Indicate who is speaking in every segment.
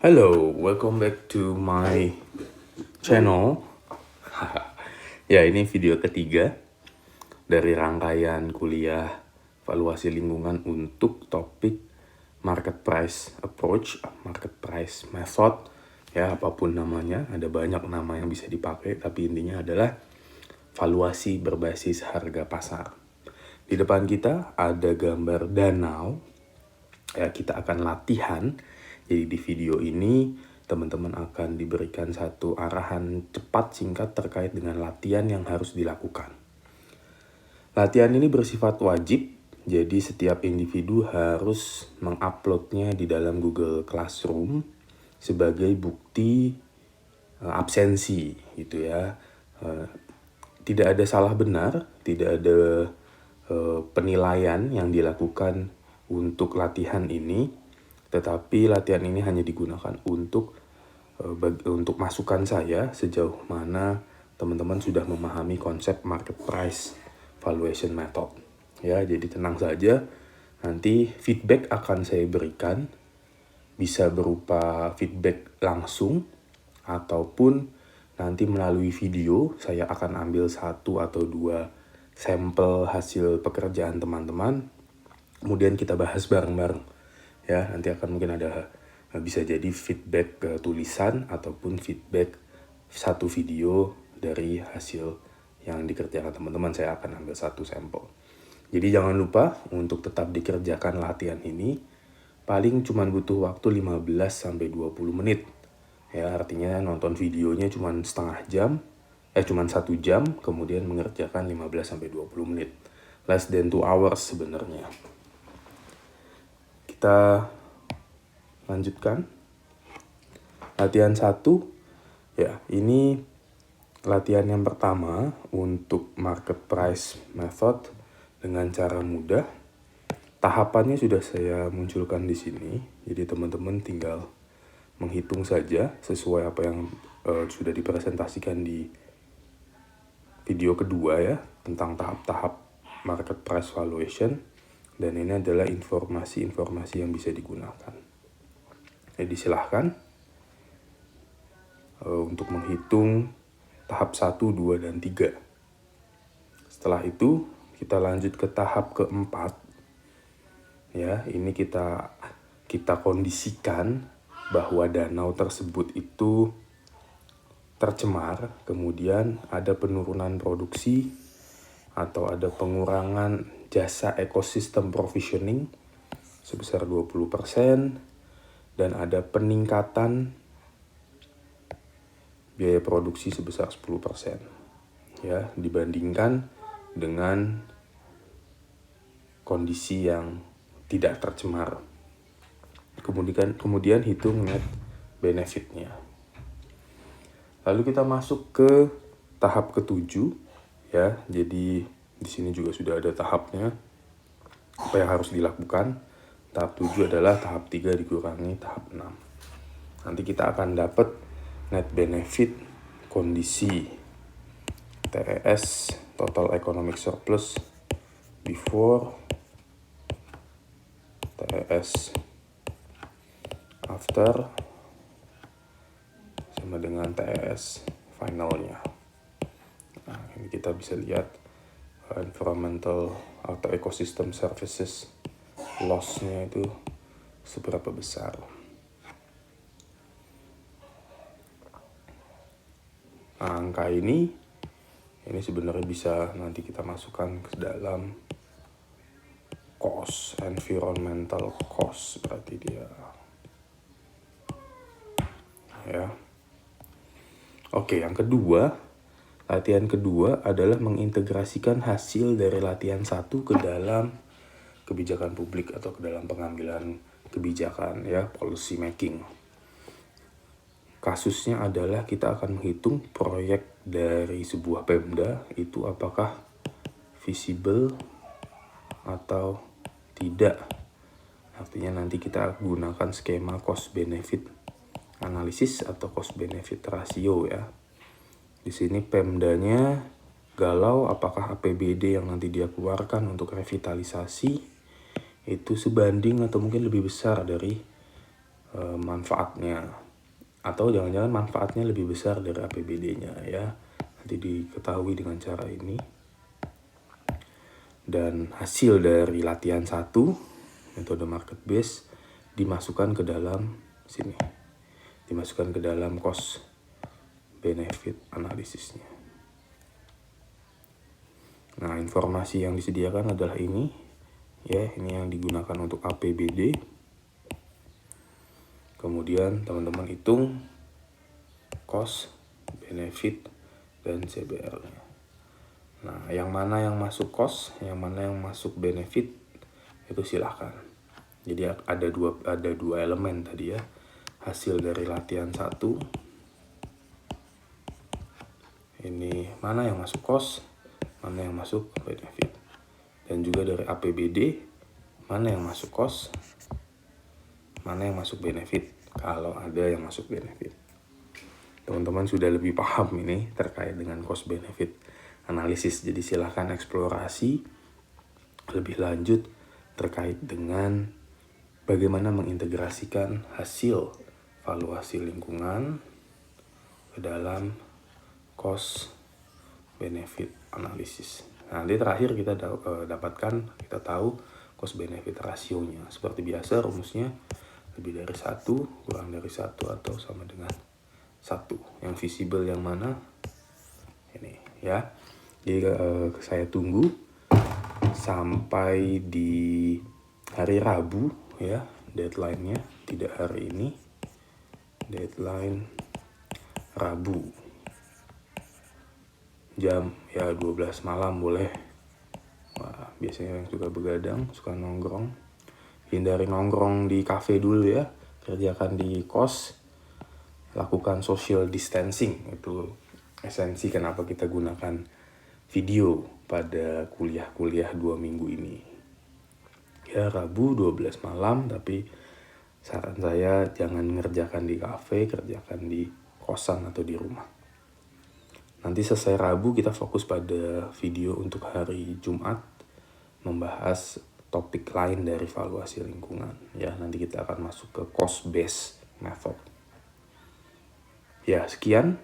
Speaker 1: Hello, welcome back to my channel. Ya, ini video ketiga dari rangkaian kuliah valuasi lingkungan untuk topik market price approach, market price method. Ya, apapun namanya, ada banyak nama yang bisa dipakai, tapi intinya adalah valuasi berbasis harga pasar. Di depan kita ada gambar danau. Ya, kita akan latihan. Jadi di video ini teman-teman akan diberikan satu arahan cepat singkat terkait dengan latihan yang harus dilakukan. Latihan ini bersifat wajib, jadi setiap individu harus menguploadnya di dalam Google Classroom sebagai bukti absensi gitu ya. Tidak ada salah benar, tidak ada penilaian yang dilakukan untuk latihan ini. Tetapi latihan ini hanya digunakan untuk masukan saya sejauh mana teman-teman sudah memahami konsep market price valuation method. Ya, jadi tenang saja. Nanti feedback akan saya berikan, bisa berupa feedback langsung ataupun nanti melalui video saya akan ambil 1 atau 2 sampel hasil pekerjaan teman-teman. Kemudian kita bahas bareng-bareng. Ya, nanti akan mungkin ada bisa jadi feedback tulisan ataupun feedback satu video dari hasil yang dikerjakan teman-teman. Saya akan ambil 1 sampel. Jadi jangan lupa untuk tetap dikerjakan latihan ini. Paling cuma butuh waktu 15-20 menit. Ya, artinya nonton videonya cuma setengah jam, cuma 1 jam, kemudian mengerjakan 15-20 menit. Less than 2 hours sebenarnya. Kita lanjutkan. Latihan 1. Ya, ini latihan yang pertama untuk market price method dengan cara mudah. Tahapannya sudah saya munculkan di sini. Jadi teman-teman tinggal menghitung saja sesuai apa yang sudah dipresentasikan di video kedua ya, tentang tahap-tahap market price valuation. Dan ini adalah informasi-informasi yang bisa digunakan. Jadi silahkan untuk menghitung tahap 1, 2, dan 3. Setelah itu kita lanjut ke tahap keempat. Ya, ini kita kondisikan bahwa danau tersebut itu tercemar, kemudian ada penurunan produksi atau ada pengurangan jasa ekosistem provisioning sebesar 20% dan ada peningkatan biaya produksi sebesar 10% ya, dibandingkan dengan kondisi yang tidak tercemar. Kemudian hitung net benefitnya. Lalu kita masuk ke tahap ke-7 ya. Jadi di sini juga sudah ada tahapnya apa yang harus dilakukan. Tahap 7 adalah tahap 3 dikurangi tahap 6. Nanti kita akan dapat net benefit kondisi TES, total economic surplus before, TES after, sama dengan TES finalnya. Nah, ini kita bisa lihat environmental atau ecosystem services loss-nya itu seberapa besar. Nah, angka ini sebenarnya bisa nanti kita masukkan ke dalam cost, environmental cost berarti dia. Ya. Oke, yang kedua, latihan kedua adalah mengintegrasikan hasil dari latihan 1 ke dalam kebijakan publik atau ke dalam pengambilan kebijakan ya, policy making. Kasusnya adalah kita akan menghitung proyek dari sebuah Pemda itu apakah visible atau tidak. Artinya nanti kita gunakan skema cost benefit analisis atau cost benefit ratio ya. Di sini Pemdanya galau apakah APBD yang nanti dia keluarkan untuk revitalisasi itu sebanding atau mungkin lebih besar dari manfaatnya, atau jangan-jangan manfaatnya lebih besar dari APBD-nya ya. Nanti diketahui dengan cara ini. Dan hasil dari latihan 1 metode market base dimasukkan ke dalam sini. Dimasukkan ke dalam cost benefit analisisnya. Nah, informasi yang disediakan adalah ini. Ya, ini yang digunakan untuk APBD. Kemudian teman-teman hitung cost, benefit, dan CBR-nya. Nah, yang mana yang masuk cost, yang mana yang masuk benefit, itu silahkan. Jadi ada dua elemen tadi ya. Hasil dari latihan 1. Ini mana yang masuk cost, mana yang masuk benefit. Dan juga dari APBD, mana yang masuk cost, mana yang masuk benefit, kalau ada yang masuk benefit. Teman-teman sudah lebih paham ini terkait dengan cost benefit analisis. Jadi silahkan eksplorasi lebih lanjut terkait dengan bagaimana mengintegrasikan hasil valuasi lingkungan ke dalam cost benefit analisis. Nah, nanti terakhir kita kita tahu cost benefit rasionya. Seperti biasa rumusnya lebih dari 1, kurang dari 1, atau sama dengan 1. Yang visible yang mana? Ini ya. Jadi saya tunggu sampai di hari Rabu ya, deadline-nya, tidak hari ini. Deadline Rabu. Jam ya 12 malam boleh. Wah, biasanya yang suka begadang, suka nongkrong. Hindari nongkrong di kafe dulu ya. Kerjakan di kos. Lakukan social distancing. Itu esensi kenapa kita gunakan video pada kuliah-kuliah 2 minggu ini. Ya, Rabu 12 malam, tapi saran saya jangan ngerjakan di kafe, kerjakan di kosan atau di rumah. Nanti selesai Rabu kita fokus pada video untuk hari Jumat, membahas topik lain dari valuasi lingkungan. Ya, nanti kita akan masuk ke cost based method. Ya, sekian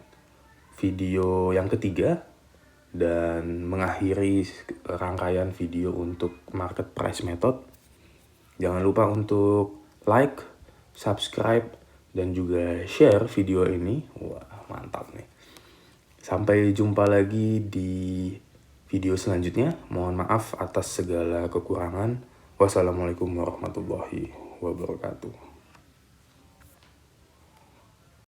Speaker 1: video yang ketiga dan mengakhiri rangkaian video untuk market price method. Jangan lupa untuk like, subscribe, dan juga share video ini. Wah, mantap nih. Sampai jumpa lagi di video selanjutnya. Mohon maaf atas segala kekurangan. Wassalamualaikum warahmatullahi wabarakatuh.